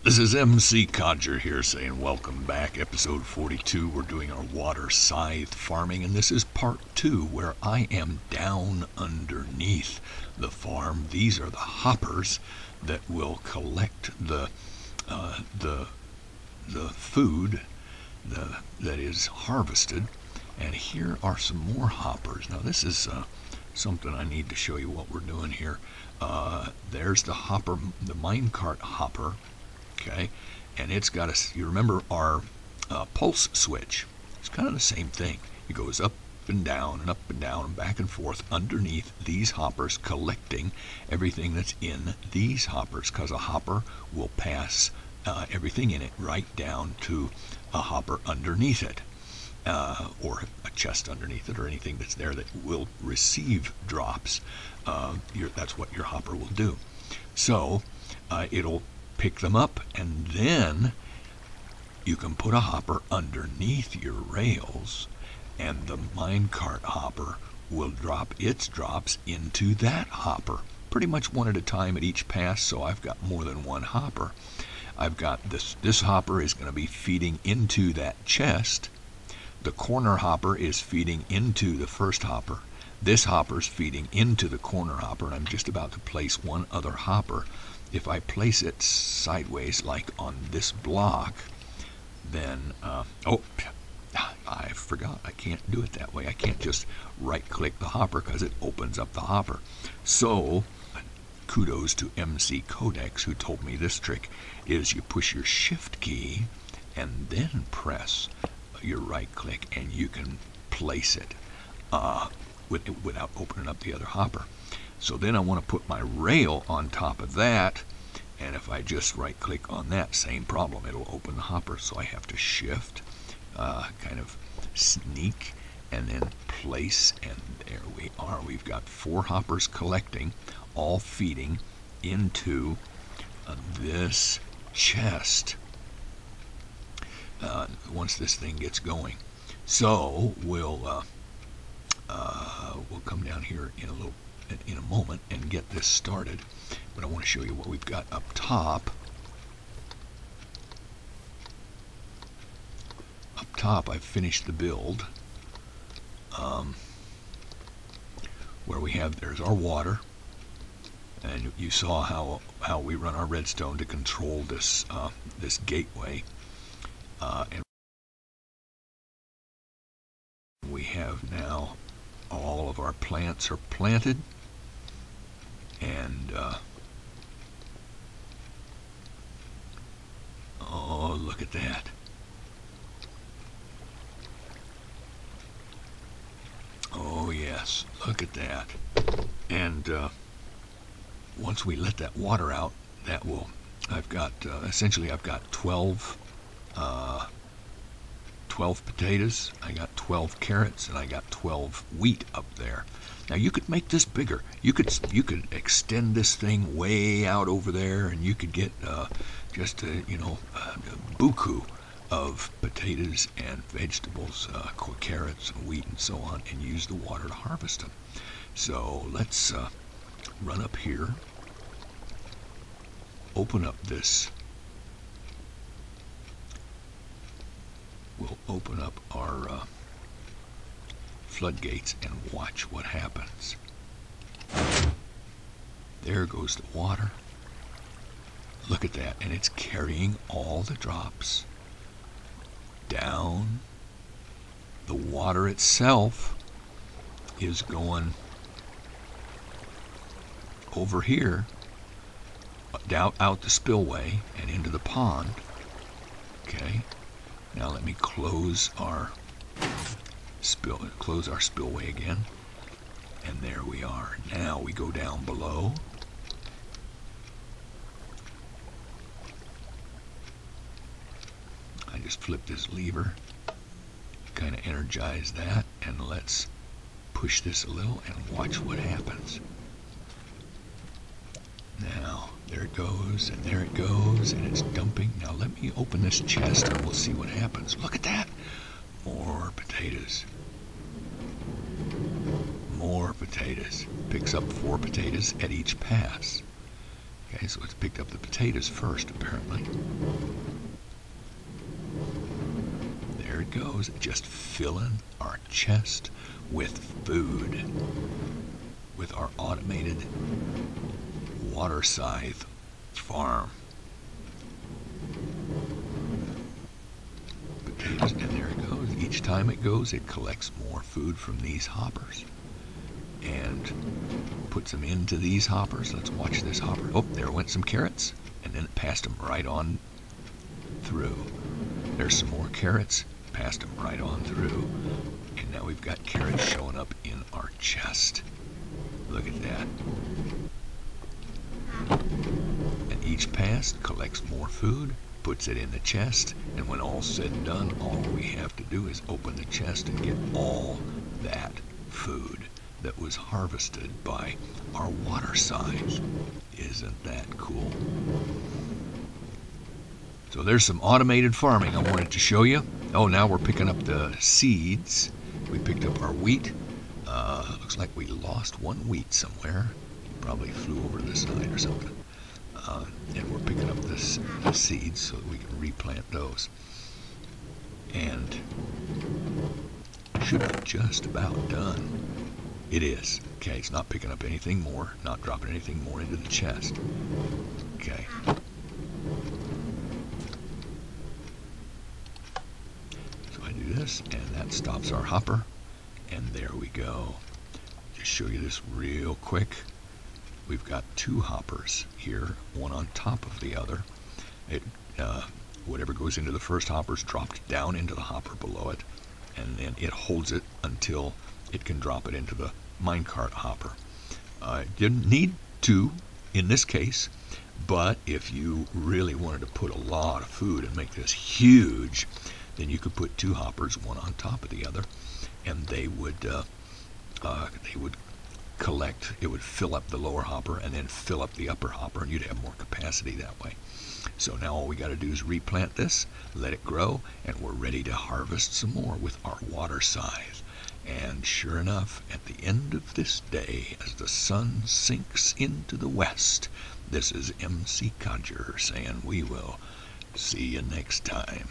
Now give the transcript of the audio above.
This is MC Codger here saying welcome back. Episode 42. We're doing our water scythe farming, and this is part 2 where I am down underneath the farm. These are the hoppers that will collect the food that is harvested. And here are some more hoppers. Now this is something I need to show you what we're doing here. There's the hopper, the minecart hopper. Okay, and it's got you remember our pulse switch. It's kind of the same thing. It goes up and down and up and down and back and forth underneath these hoppers, collecting everything that's in these hoppers, because a hopper will pass everything in it right down to a hopper underneath it, or a chest underneath it, or anything that's there that will receive drops. That's what your hopper will do. So it'll pick them up, and then you can put a hopper underneath your rails, and the minecart hopper will drop its drops into that hopper, pretty much one at a time at each pass. So I've got more than one hopper. I've got this hopper is going to be feeding into that chest. The corner hopper is feeding into the first hopper. This hopper's feeding into the corner hopper, and I'm just about to place one other hopper. If I place it sideways, like on this block, then, I forgot. I can't do it that way. I can't just right-click the hopper because it opens up the hopper. So, kudos to MC Codex, who told me this trick, is you push your shift key and then press your right-click, and you can place it without opening up the other hopper. So then I want to put my rail on top of that, and if I just right click on that, same problem, it'll open the hopper. So I have to shift, kind of sneak, and then place, and there we are. We've got 4 hoppers collecting, all feeding into this chest once this thing gets going. So we'll come down here in a moment and get this started, but I want to show you what we've got up top. Up top, I've finished the build, where there's our water, and you saw how we run our redstone to control this gateway, and we have now all of our plants are planted. And oh, look at that. Oh yes, look at that. And once we let that water out, that will, essentially I've got 12 potatoes, I got 12 carrots, and I got 12 wheat up there. Now you could make this bigger. You could extend this thing way out over there, and you could get just a buku of potatoes and vegetables, carrots and wheat and so on, and use the water to harvest them. So let's run up here, open up this. We'll open up our floodgates and watch what happens. There goes the water. Look at that, and it's carrying all the drops down. The water itself is going over here, down out the spillway and into the pond. Okay, now let me close our spillway again, and there we are. Now we go down below. I just flip this lever, kind of energize that, and let's push this a little and watch what happens. Now there it goes, and there it goes, and it's dumping. Now let me open this chest and we'll see what happens. Look at that. More potatoes. More potatoes. Picks up 4 potatoes at each pass. Okay, so it's picked up the potatoes first, apparently. There it goes, just filling our chest with food with our automated water scythe farm. Potatoes, and there it goes. Each time it goes, it collects more food from these hoppers and puts them into these hoppers. Let's watch this hopper. Oh, there went some carrots, and then it passed them right on through. There's some more carrots, passed them right on through. And now we've got carrots showing up in our chest. Look at that. And each pass collects more food, puts it in the chest, and when all's said and done, all we have to do is open the chest and get all that food that was harvested by our water scythe. Isn't that cool? So there's some automated farming I wanted to show you. Oh, now we're picking up the seeds. We picked up our wheat. Looks like we lost one wheat somewhere. Probably flew over to the side or something. And we're picking up the seeds so that we can replant those. And should be just about done. It is. Okay, it's not picking up anything more, not dropping anything more into the chest. Okay. So I do this, and that stops our hopper. And there we go. Just show you this real quick. We've got two hoppers here, one on top of the other. Whatever goes into the first hopper is dropped down into the hopper below it, and then it holds it until it can drop it into the minecart hopper. Didn't need to in this case, but if you really wanted to put a lot of food and make this huge, then you could put two hoppers, one on top of the other, and they would collect. It would fill up the lower hopper and then fill up the upper hopper, and you'd have more capacity that way. So now all we got to do is replant this, let it grow, and we're ready to harvest some more with our water scythe. And sure enough, at the end of this day, as the sun sinks into the west, this is MC Codger saying we will see you next time.